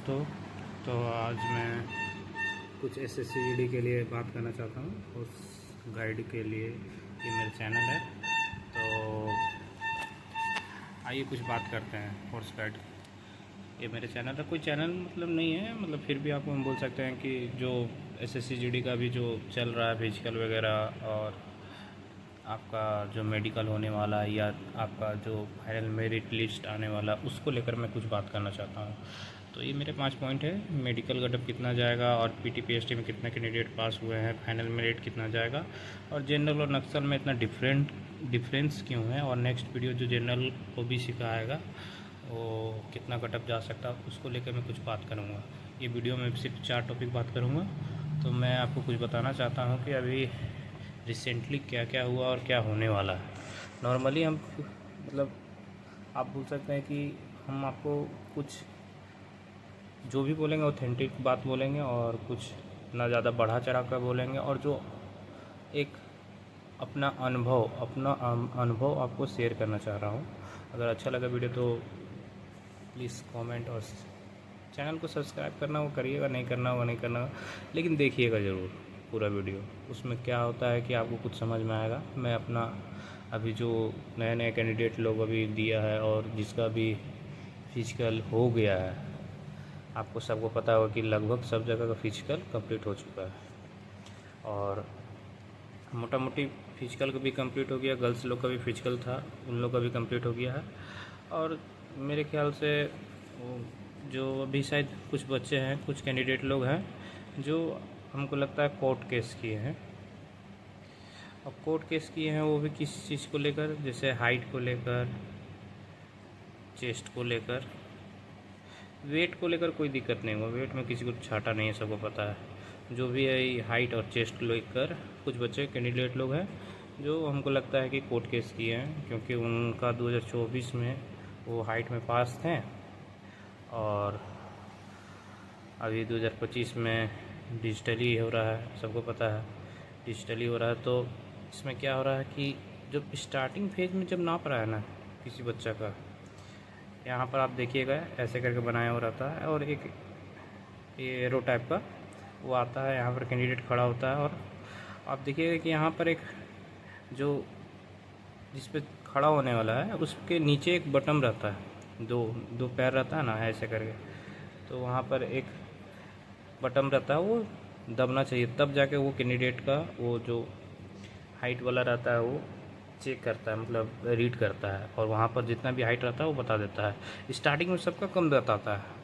दोस्तों, तो आज मैं कुछ SSC के लिए बात करना चाहता हूँ। उस गाइड के लिए ये मेरा चैनल है, तो आइए कुछ बात करते हैं। कोर्स गाइड ये मेरे चैनल है, कोई चैनल मतलब नहीं है, मतलब फिर भी आपको हम बोल सकते हैं कि जो SSC का भी जो चल रहा है फिजिकल वगैरह, और आपका जो मेडिकल होने वाला है या आपका जो फाइनल मेरिट लिस्ट आने वाला, उसको लेकर मैं कुछ बात करना चाहता हूँ। तो ये मेरे 5 पॉइंट है। मेडिकल कटअप कितना जाएगा, और PT PST में कितने कैंडिडेट पास हुए हैं, फाइनल मेरिट कितना जाएगा, और जनरल और नक्सल में इतना डिफरेंस क्यों है, और नेक्स्ट वीडियो जो जनरल OBC का आएगा वो कितना कटअप जा सकता है, उसको लेकर मैं कुछ बात करूँगा। ये वीडियो में सिर्फ 4 टॉपिक बात करूँगा। तो मैं आपको कुछ बताना चाहता हूँ कि अभी रिसेंटली क्या क्या हुआ और क्या होने वाला है। नॉर्मली हम मतलब आप बोल सकते हैं कि हम आपको कुछ जो भी बोलेंगे ऑथेंटिक बात बोलेंगे, और कुछ ना ज़्यादा बढ़ा चढ़ा कर बोलेंगे, और जो एक अपना अनुभव आपको शेयर करना चाह रहा हूँ। अगर अच्छा लगा वीडियो तो प्लीज़ कमेंट, और चैनल को सब्सक्राइब करना वो करिएगा, नहीं करना वो नहीं करना, लेकिन देखिएगा ज़रूर पूरा वीडियो। उसमें क्या होता है कि आपको कुछ समझ में आएगा। मैं अपना अभी जो नए नए कैंडिडेट लोग अभी दिया है, और जिसका भी फिजिकल हो गया है, आपको सबको पता होगा कि लगभग सब जगह का फिजिकल कंप्लीट हो चुका है, और मोटा मोटी फिजिकल का भी कंप्लीट हो गया। गर्ल्स लोग का भी फिजिकल था, उन लोग का भी कंप्लीट हो गया है। और मेरे ख्याल से जो अभी शायद कुछ बच्चे हैं, कुछ कैंडिडेट लोग हैं जो हमको लगता है कोर्ट केस किए हैं। अब कोर्ट केस किए हैं वो भी किस चीज़ को लेकर, जैसे हाइट को लेकर, चेस्ट को लेकर, वेट को लेकर कोई दिक्कत नहीं हुआ। वेट में किसी को छाटा नहीं है, सबको पता है। जो भी है हाइट और चेस्ट को लेकर कुछ बच्चे कैंडिडेट लोग हैं जो हमको लगता है कि कोर्ट केस किए हैं, क्योंकि उनका 2024 में वो हाइट में पास थे, और अभी 2025 में डिजिटली हो रहा है, सबको पता है डिजिटली हो रहा है। तो इसमें क्या हो रहा है कि जब स्टार्टिंग फेज में जब नाप रहा है ना किसी बच्चा का, यहाँ पर आप देखिएगा ऐसे करके बनाया हो रहता है, और एक ये एरो टाइप का वो आता है, यहाँ पर कैंडिडेट खड़ा होता है, और आप देखिएगा कि यहाँ पर एक जो जिस पे खड़ा होने वाला है उसके नीचे एक बटन रहता है, दो पैर रहता है ना ऐसे करके, तो वहाँ पर एक बटन रहता है, वो दबना चाहिए, तब जाके वो कैंडिडेट का वो जो हाइट वाला रहता है वो चेक करता है, मतलब रीड करता है, और वहाँ पर जितना भी हाइट रहता है वो बता देता है। स्टार्टिंग में सबका कम बताता है।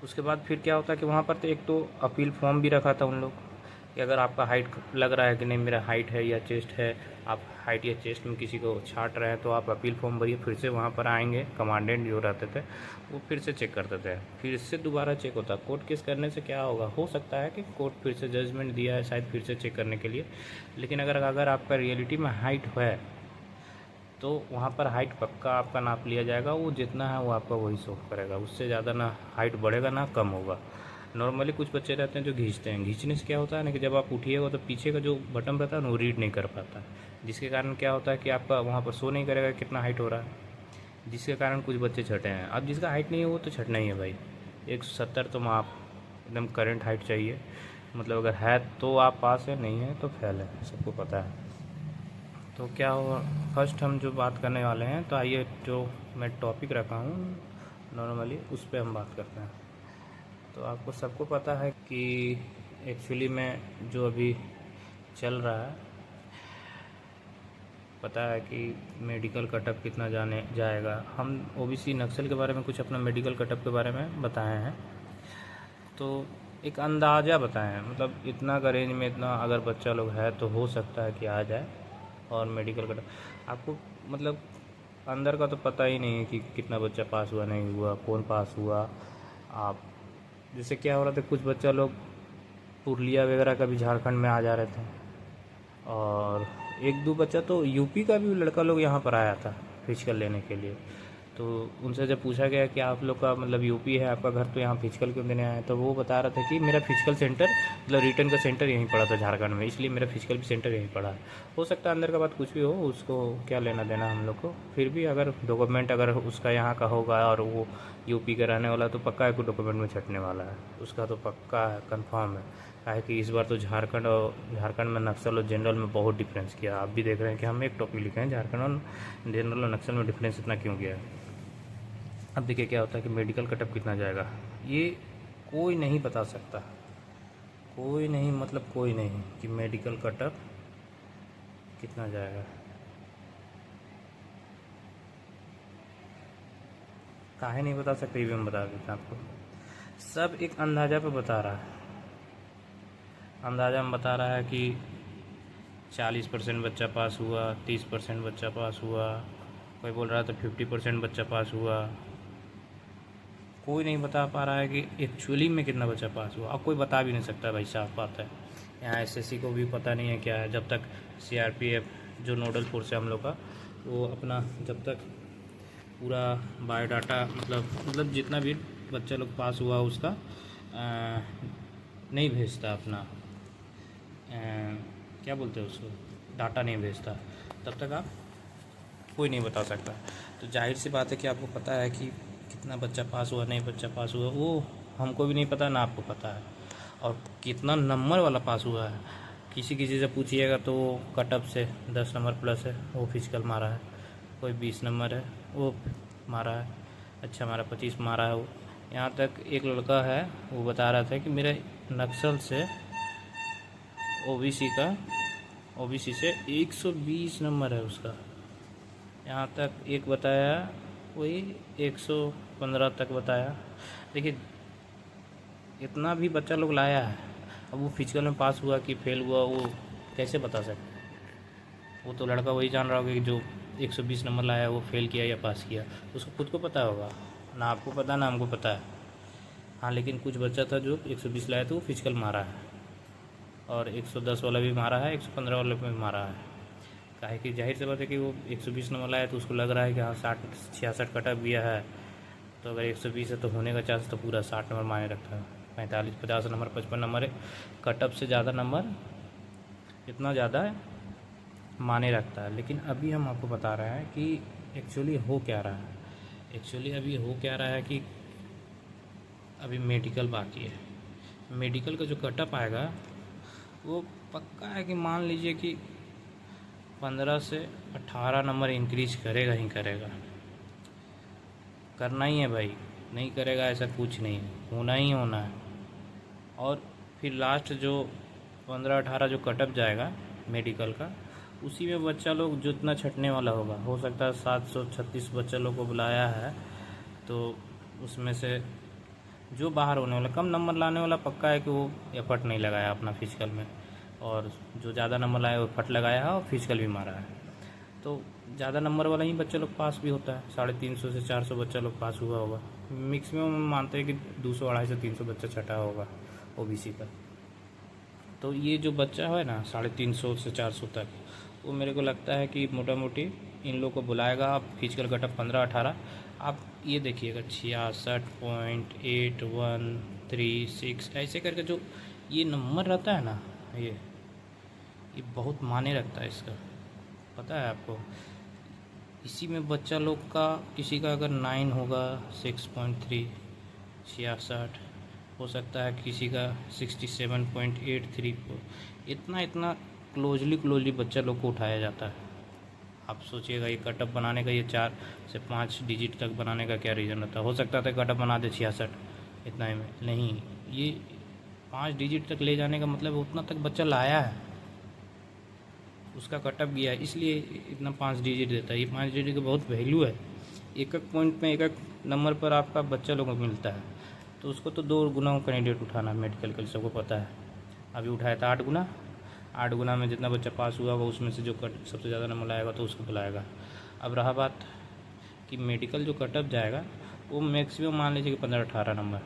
उसके बाद फिर क्या होता है कि वहाँ पर तो एक तो अपील फॉर्म भी रखा था उन लोग कि अगर आपका हाइट लग रहा है कि नहीं मेरा हाइट है या चेस्ट है, आप हाइट या चेस्ट में किसी को छाट रहे हैं, तो आप अपील फॉर्म भरिए। फिर से वहाँ पर आएंगे, कमांडेंट जो रहते थे वो फिर से चेक करते थे, फिर से दोबारा चेक होता। कोर्ट केस करने से क्या होगा, हो सकता है कि कोर्ट फिर से जजमेंट दिया है शायद फिर से चेक करने के लिए, लेकिन अगर आपका रियलिटी में हाइट है तो वहाँ पर हाइट पक्का आपका नाप लिया जाएगा। वो जितना है वो आपका वही शो करेगा, उससे ज़्यादा ना हाइट बढ़ेगा ना कम होगा। नॉर्मली कुछ बच्चे रहते हैं जो खींचते हैं, खींचने से क्या होता है ना कि जब आप उठिएगा तो पीछे का जो बटन रहता है ना वो रीड नहीं कर पाता, जिसके कारण क्या होता है कि आपका वहाँ पर शो नहीं करेगा कितना हाइट हो रहा है, जिसके कारण कुछ बच्चे छटे हैं। अब जिसका हाइट नहीं है वो तो छटना ही है भाई। 170 तो आप एकदम करंट हाइट चाहिए, मतलब अगर है तो आप पास है, नहीं है तो फेल है, सबको पता है। तो क्या हुआ, फर्स्ट हम जो बात करने वाले हैं, तो आइए जो मैं टॉपिक रखा हूँ नॉर्मली उस पर हम बात करते हैं। तो आपको सबको पता है कि एक्चुअली में जो अभी चल रहा है, पता है कि मेडिकल कटअप कितना जाने जाएगा। हम OBC नक्सल के बारे में कुछ अपना मेडिकल कटअप के बारे में बताए हैं, तो एक अंदाज़ा बताएं हैं, मतलब इतना का रेंज में इतना अगर बच्चा लोग है तो हो सकता है कि आ जाए। और मेडिकल का आपको मतलब अंदर का तो पता ही नहीं है कि कितना बच्चा पास हुआ नहीं हुआ, कौन पास हुआ। आप जैसे क्या हो रहा था, कुछ बच्चा लोग पुरलिया वगैरह का भी झारखंड में आ जा रहे थे, और एक दो बच्चा तो यूपी का भी लड़का लोग यहाँ पर आया था फिजिकल लेने के लिए। तो उनसे जब पूछा गया कि आप लोग का मतलब यूपी है आपका घर, तो यहाँ फिजिकल क्यों देने आए, तो वो बता रहा था कि मेरा फिजिकल सेंटर मतलब रिटर्न का सेंटर यहीं पड़ा था झारखंड में, इसलिए मेरा फिजिकल भी सेंटर यहीं पड़ा है। हो सकता है अंदर का बात कुछ भी हो, उसको क्या लेना देना हम लोग को। फिर भी अगर डॉक्यूमेंट अगर उसका यहाँ का होगा और वो यूपी का रहने वाला, तो पक्का है कोई डॉक्यूमेंट में छटने वाला है, उसका तो पक्का है, कन्फर्म है। काहे कि इस बार तो झारखंड में नक्सल और जनरल में बहुत डिफरेंस किया। आप भी देख रहे हैं कि हम एक टॉपिक लिखे हैं झारखंड और जनरल और नक्सल में डिफरेंस इतना क्यों किया है। अब देखिए क्या होता है कि मेडिकल कटअप कितना जाएगा, ये कोई नहीं बता सकता, कोई नहीं, मतलब कोई नहीं, कि मेडिकल कटअप कितना जाएगा। काहे नहीं बता सकते, ये भी हम बता देते हैं आपको। सब एक अंदाज़ा पे बता रहा है, अंदाज़ा में बता रहा है कि 40% बच्चा पास हुआ, 30% बच्चा पास हुआ, कोई बोल रहा था 50% बच्चा पास हुआ। कोई नहीं बता पा रहा है कि एक्चुअली में कितना बच्चा पास हुआ। अब कोई बता भी नहीं सकता भाई, साफ बात है। यहाँ एसएससी को भी पता नहीं है क्या है, जब तक सीआरपीएफ जो नोडल फोर्स है हम लोग का, वो अपना जब तक पूरा बायोडाटा मतलब जितना भी बच्चा लोग पास हुआ उसका नहीं भेजता अपना क्या बोलते हैं उसको, डाटा नहीं भेजता, तब तक आप कोई नहीं बता सकता। तो जाहिर सी बात है कि आपको पता है कि कितना बच्चा पास हुआ, नहीं बच्चा पास हुआ, वो हमको भी नहीं पता, ना आपको पता है। और कितना नंबर वाला पास हुआ है, किसी किसी से पूछिएगा तो कटअप से 10 नंबर प्लस है, वो फिजिकल मारा है। कोई 20 नंबर है, वो मारा है। अच्छा, हमारा 25 मारा है वो। यहाँ तक एक लड़का है, वो बता रहा था कि मेरे नक्सल से ओबीसी से 120 नंबर है उसका। यहाँ तक एक बताया वही 115 तक बताया। देखिए, इतना भी बच्चा लोग लाया है, अब वो फिजिकल में पास हुआ कि फेल हुआ, वो कैसे बता सकते। वो तो लड़का वही जान रहा होगा कि जो 120 नंबर लाया वो फेल किया या पास किया, उसको खुद को पता होगा, ना आपको पता ना हमको पता है। हाँ, लेकिन कुछ बच्चा था जो 120 लाया तो वो फिजिकल मारा है, और 110 वाला भी मारा है, 115 वाला भी मारा है। काहे कि जाहिर सी बात है कि वो 120 नंबर लाया तो उसको लग रहा है कि हाँ 66 कटअप गया है, तो अगर 120 है तो होने का चांस तो पूरा 60 नंबर माने रखता है। 45, 50 नंबर, 55 नंबर कटअप से ज़्यादा नंबर इतना ज़्यादा माने रखता है। लेकिन अभी हम आपको बता रहे हैं कि एक्चुअली हो क्या रहा है। एक्चुअली अभी हो क्या रहा है कि अभी मेडिकल बाकी है। मेडिकल का जो कटअप आएगा वो पक्का है कि मान लीजिए कि 15 से 18 नंबर इंक्रीज करेगा ही करेगा, करना ही है भाई, नहीं करेगा ऐसा कुछ नहीं है, होना ही होना है। और फिर लास्ट जो 15-18 जो कटअप जाएगा मेडिकल का, उसी में बच्चा लोग जितना छटने वाला होगा, हो सकता है 736 बच्चा लोग को बुलाया है, तो उसमें से जो बाहर होने वाला कम नंबर लाने वाला पक्का है कि वो एफर्ट नहीं लगाया अपना फिजिकल में, और जो ज़्यादा नंबर लाया वो एफर्ट लगाया है और फिजिकल भी मारा है। तो ज़्यादा नंबर वाला ही बच्चा लोग पास भी होता है, 350 से 400 बच्चा लोग पास हुआ होगा। मैक्सिमम हम मानते हैं कि 200, 250 से 300 बच्चा छटा होगा ओबीसी का। तो ये जो बच्चा है ना 350 से 400 तक, वो मेरे को लगता है कि मोटा मोटी इन लोग को बुलाएगा। आप फिजिकल कटअप 15-18 आप ये देखिएगा 66.8136 ऐसे करके जो ये नंबर रहता है ना, ये बहुत माने रखता है इसका, पता है आपको। इसी में बच्चा लोग का किसी का अगर 9 होगा 6.3 66 हो सकता है, किसी का 67.83 इतना क्लोजली बच्चा लोग को उठाया जाता है। आप सोचिएगा ये कटअप बनाने का, ये 4 से 5 डिजिट तक बनाने का क्या रीज़न रहता है। हो सकता था कटअप बना दे 66 इतना ही में, नहीं, ये 5 डिजिट तक ले जाने का मतलब उतना तक बच्चा लाया है, उसका कटअप गया, इसलिए इतना 5 डिजिट देता है। ये 5 डिजिट का बहुत वैल्यू है, एक एक पॉइंट में, एक एक नंबर पर आपका बच्चा लोगों को मिलता है। तो उसको तो 2 गुना कैंडिडेट उठाना मेडिकल के लिए सबको पता है। अभी उठाया था 8 गुना, 8 गुना में जितना बच्चा पास हुआ होगा उसमें से जो सबसे ज़्यादा नंबर लाएगा तो उसको बुलाएगा। अब रहा बात कि मेडिकल जो कटअप जाएगा वो मैक्सिमम मान लीजिए कि 15-18 नंबर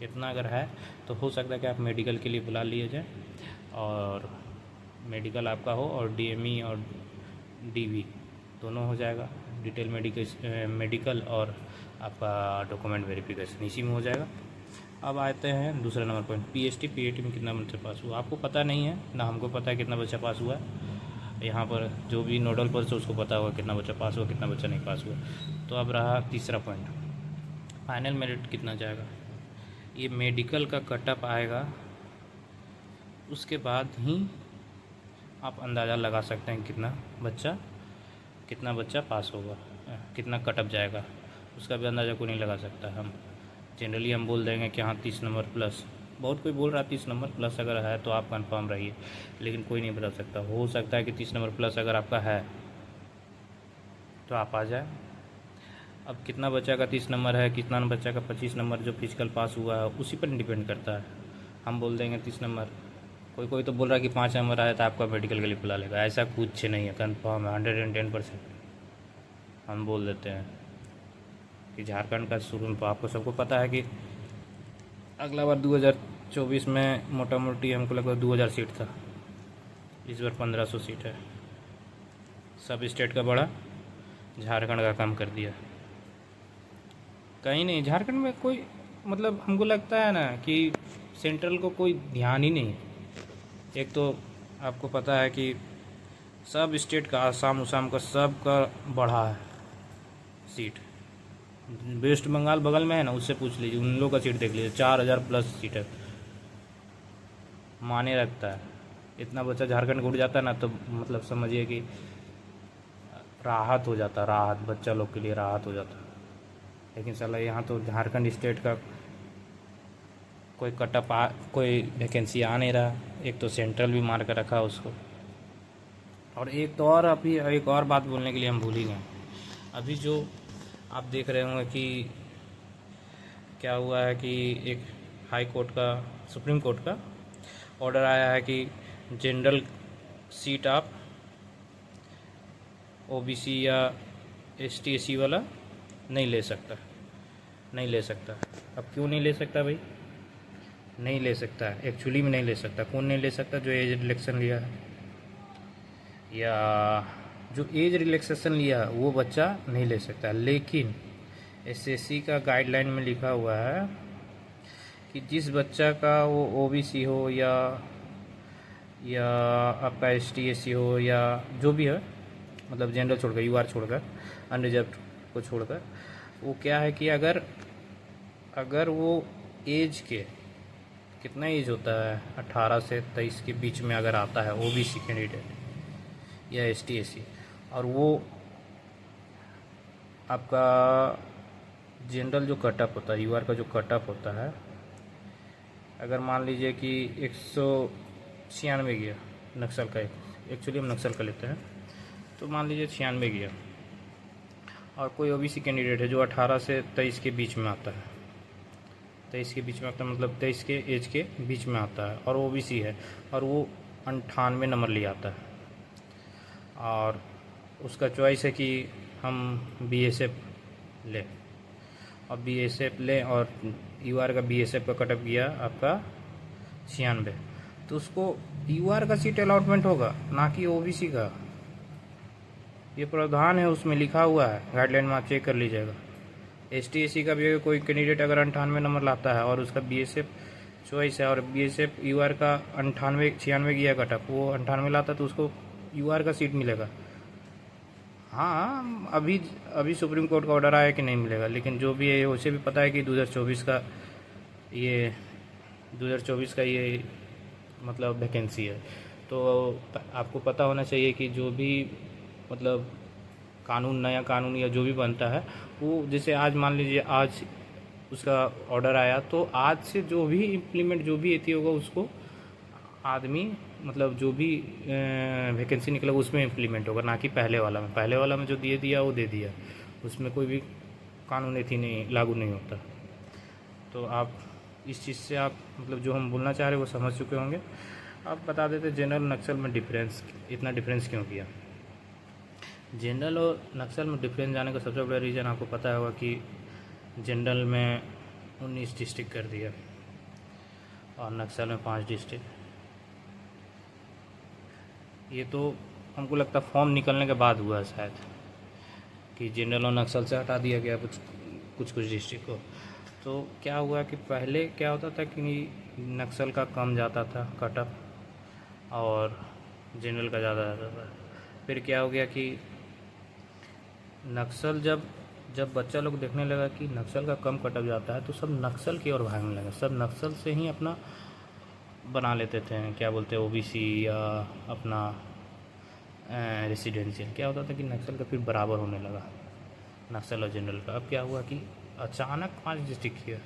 इतना अगर है, तो हो सकता है कि आप मेडिकल के लिए बुला लिए जाए और मेडिकल आपका हो, और डीएमई और डीवी दोनों हो जाएगा। डिटेल मेडिकल और आपका डॉक्यूमेंट वेरिफिकेशन इसी में हो जाएगा। अब आते हैं दूसरा नंबर पॉइंट, पीएचटी पीएटी में कितना बच्चा पास हुआ। आपको पता नहीं है ना, हमको पता है कितना बच्चा पास हुआ है। यहाँ पर जो भी नोडल पर्सन उसको पता होगा कितना बच्चा पास हुआ कितना बच्चा नहीं पास हुआ। तो अब रहा तीसरा पॉइंट, फाइनल मेरिट कितना जाएगा। ये मेडिकल का कटअप आएगा, उसके बाद ही आप अंदाज़ा लगा सकते हैं कितना बच्चा पास होगा, कितना कटअप जाएगा। उसका भी अंदाज़ा कोई नहीं लगा सकता। हम जनरली हम बोल देंगे कि हाँ 30 नंबर प्लस, बहुत कोई बोल रहा है 30 नंबर प्लस अगर है तो आप कंफर्म रहिए, लेकिन कोई नहीं बता सकता। हो सकता है कि 30 नंबर प्लस अगर आपका है तो आप आ जाए। अब कितना बच्चा का 30 नंबर है, कितना बच्चा का 25 नंबर जो फिजिकल पास हुआ है उसी पर डिपेंड करता है। हम बोल देंगे 30 नंबर, कोई तो बोल रहा है कि 5 नंबर आया तो आपका मेडिकल के लिए बुला लेगा, ऐसा कुछ नहीं है। कंफर्म है 110% हम बोल देते हैं कि झारखंड का शुरू में आपको सबको पता है कि अगला बार 2024 में मोटा मोटी हमको लगभग 2000 सीट था, इस बार 1500 सीट है। सब स्टेट का बड़ा, झारखंड का कम कर दिया। कहीं नहीं, झारखंड में कोई मतलब हमको लगता है ना कि सेंट्रल को कोई ध्यान ही नहीं। एक तो आपको पता है कि सब स्टेट का आसाम उसाम का सब का बढ़ा है सीट। वेस्ट बंगाल बगल में है ना, उससे पूछ लीजिए, उन लोगों का सीट देख लीजिए, 4000 प्लस सीट है। माने रखता है, इतना बच्चा झारखंड उड़ जाता है ना, तो मतलब समझिए कि राहत हो जाता, राहत बच्चा लोग के लिए राहत हो जाता। लेकिन साला यहाँ तो झारखंड स्टेट का कोई वैकेंसी आ नहीं रहा। एक तो सेंट्रल भी मार कर रखा उसको। और एक तो और अभी एक और बात बोलने के लिए हम भूल ही गए। अभी जो आप देख रहे होंगे कि क्या हुआ है कि एक हाई कोर्ट का, सुप्रीम कोर्ट का ऑर्डर आया है कि जनरल सीट आप ओबीसी या एसटी एससी वाला नहीं ले सकता। अब क्यों नहीं ले सकता भाई? नहीं ले सकता, एक्चुअली में नहीं ले सकता। कौन नहीं ले सकता? जो एज रिलैक्सेशन लिया है या जो एज रिलैक्सेशन लिया है वो बच्चा नहीं ले सकता। लेकिन एसएससी का गाइडलाइन में लिखा हुआ है कि जिस बच्चा का वो ओबीसी हो या आपका एसटी एससी हो या जो भी है, मतलब जनरल छोड़कर, यूआर छोड़कर, अनरिजर्व को छोड़कर, वो क्या है कि अगर वो एज के कितना एज होता है 18 से 23 के बीच में अगर आता है ओबीसी कैंडिडेट या एसटी एससी, और वो आपका जनरल जो कटअप होता है, यूआर का जो कटअप होता है, अगर मान लीजिए कि 196 गया नक्सल का, एक्चुअली हम नक्सल का लेते हैं, तो मान लीजिए 96 गया, और कोई ओबीसी कैंडिडेट है जो 18 से 23 के बीच में आता है, 23 के बीच में आता है मतलब 23 के एज के बीच में आता है, और ओबीसी है और वो 98 नंबर ले आता है, और उसका चॉइस है कि हम बीएसएफ लें, और बीएसएफ लें, और यूआर का बीएसएफ का कटअप गया आपका 96, तो उसको यूआर का सीट अलॉटमेंट होगा, ना कि ओबीसी का। ये प्रावधान है, उसमें लिखा हुआ है, गाइडलाइन में आप चेक कर लीजिएगा। एसटी एससी का भी कोई कैंडिडेट अगर 98 नंबर लाता है और उसका बीएसएफ चॉइस है, और बीएसएफ यूआर का 96 गया कटअप, वो 98 लाता तो उसको यूआर का सीट मिलेगा। हाँ, अभी सुप्रीम कोर्ट का ऑर्डर आया कि नहीं मिलेगा, लेकिन जो भी है उसे भी पता है कि 2024 का ये मतलब वैकेंसी है। तो आपको पता होना चाहिए कि जो भी मतलब नया कानून या जो भी बनता है, वो जैसे आज मान लीजिए आज उसका ऑर्डर आया, तो आज से जो भी इम्प्लीमेंट जो भी एथी होगा उसको आदमी मतलब जो भी वैकेंसी निकलेगा उसमें इम्प्लीमेंट होगा, ना कि पहले वाला में जो दिया वो दे दिया, उसमें कोई भी कानून एथी नहीं लागू नहीं होता। तो आप इस चीज़ से आप मतलब जो हम बोलना चाह रहे हैं वो समझ चुके होंगे। आप बता देते जनरल नक्सल में इतना डिफरेंस क्यों किया। जनरल और नक्सल में डिफरेंस जाने का सबसे बड़ा रीज़न आपको पता होगा कि जनरल में 19 डिस्ट्रिक्ट कर दिया और नक्सल में 5 डिस्ट्रिक्ट। ये तो हमको लगता है फॉर्म निकलने के बाद हुआ है शायद, कि जनरल और नक्सल से हटा दिया गया कुछ कुछ कुछ डिस्ट्रिक्ट को। तो क्या हुआ कि पहले क्या होता था कि नक्सल का कम जाता था कटअप और जनरल का ज़्यादा जाता था। फिर क्या हो गया कि नक्सल जब जब बच्चा लोग देखने लगा कि नक्सल का कम कटअप जाता है तो सब नक्सल की ओर भागने लगे, सब नक्सल से ही अपना बना लेते थे, क्या बोलते हैं, ओबीसी या अपना रेसिडेंशियल। क्या होता था कि नक्सल का फिर बराबर होने लगा नक्सल और जनरल का। अब क्या हुआ कि अचानक 5 डिस्ट्रिक्ट किया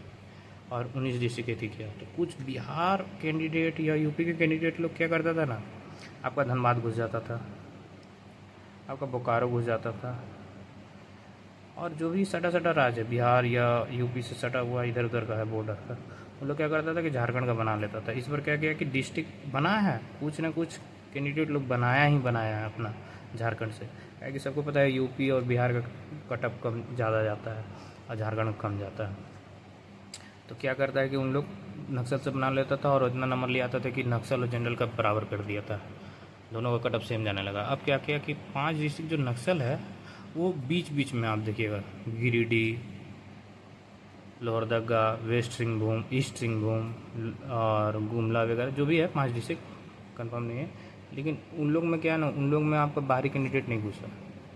और 19 डिस्ट्रिक्ट एथी किया। तो कुछ बिहार कैंडिडेट या यूपी के कैंडिडेट लोग क्या करता था ना, आपका धनबाद घुस जाता था, आपका बोकारो घुस जाता था, और जो भी सटा सटा राज्य है बिहार या यूपी से सटा हुआ इधर उधर का है बॉर्डर का, वो लोग क्या करता था कि झारखंड का बना लेता था। इस बार क्या किया कि डिस्ट्रिक्ट बना है, कुछ ना कुछ कैंडिडेट लोग बनाया ही बनाया है अपना झारखंड से। क्या कि सबको पता है यूपी और बिहार का कटअप कम ज़्यादा जाता है और झारखंड कम जाता है। तो क्या करता है कि उन लोग नक्सल से बना लेता था और इतना नंबर ले आता था कि नक्सल और जनरल का बराबर कर दिया था, दोनों का कटअप सेम जाने लगा। अब क्या किया कि 5 डिस्ट्रिक्ट जो नक्सल है वो बीच बीच में आप देखिएगा, गिरिडीह, लोहरदगा, वेस्ट सिंहभूम, ईस्ट सिंहभूम और गुमला वगैरह जो भी है 5 डिस्ट्रिक्ट कंफर्म नहीं है, लेकिन उन लोग में क्या है ना, उन लोग में आपका बाहरी कैंडिडेट नहीं घुसा,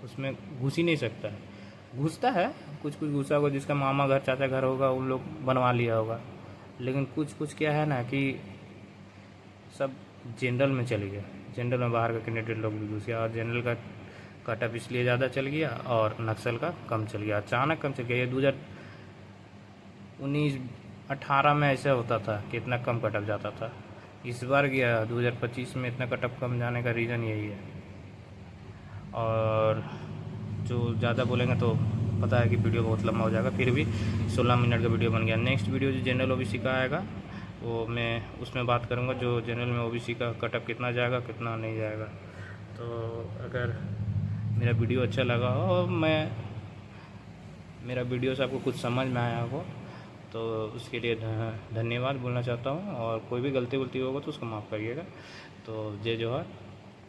उसमें घुस ही नहीं सकता है। घुसता है कुछ कुछ घुसा होगा, जिसका मामा घर चाचा घर होगा उन लोग बनवा लिया होगा, लेकिन कुछ कुछ क्या है ना कि सब जनरल में चले गया, जनरल में बाहर का कैंडिडेट लोग भी घुस गया और जनरल का कटअप इसलिए ज़्यादा चल गया और नक्सल का कम चल गया, अचानक कम चल गया। ये 2019-18 में ऐसा होता था कि इतना कम कटअप जाता था, इस बार गया 2025 में इतना कटअप कम जाने का रीज़न यही है। और जो ज़्यादा बोलेंगे तो पता है कि वीडियो बहुत लंबा हो जाएगा, फिर भी 16 मिनट का वीडियो बन गया। नेक्स्ट वीडियो जो जनरल ओबीसी का आएगा वो मैं उसमें बात करूँगा, जो जनरल में ओबीसी का कटअप कितना जाएगा कितना नहीं जाएगा। तो अगर मेरा वीडियो अच्छा लगा हो और मेरा वीडियो से आपको कुछ समझ में आया हो तो उसके लिए धन्यवाद बोलना चाहता हूँ, और कोई भी गलती वलती होगा तो उसको माफ़ करिएगा। तो जय जोहार।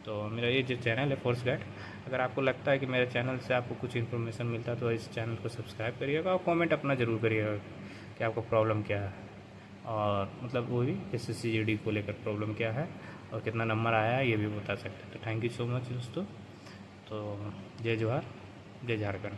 तो मेरा ये जो चैनल है फोर्स गाइड, अगर आपको लगता है कि मेरे चैनल से आपको कुछ इन्फॉर्मेशन मिलता है तो इस चैनल को सब्सक्राइब करिएगा और कमेंट अपना ज़रूर करिएगा कि आपको प्रॉब्लम क्या है, और मतलब वो भी SSC GD को लेकर प्रॉब्लम क्या है और कितना नंबर आया है ये भी बता सकते हैं। तो थैंक यू सो मच दोस्तों। तो जय जोहार, जय झारखंड।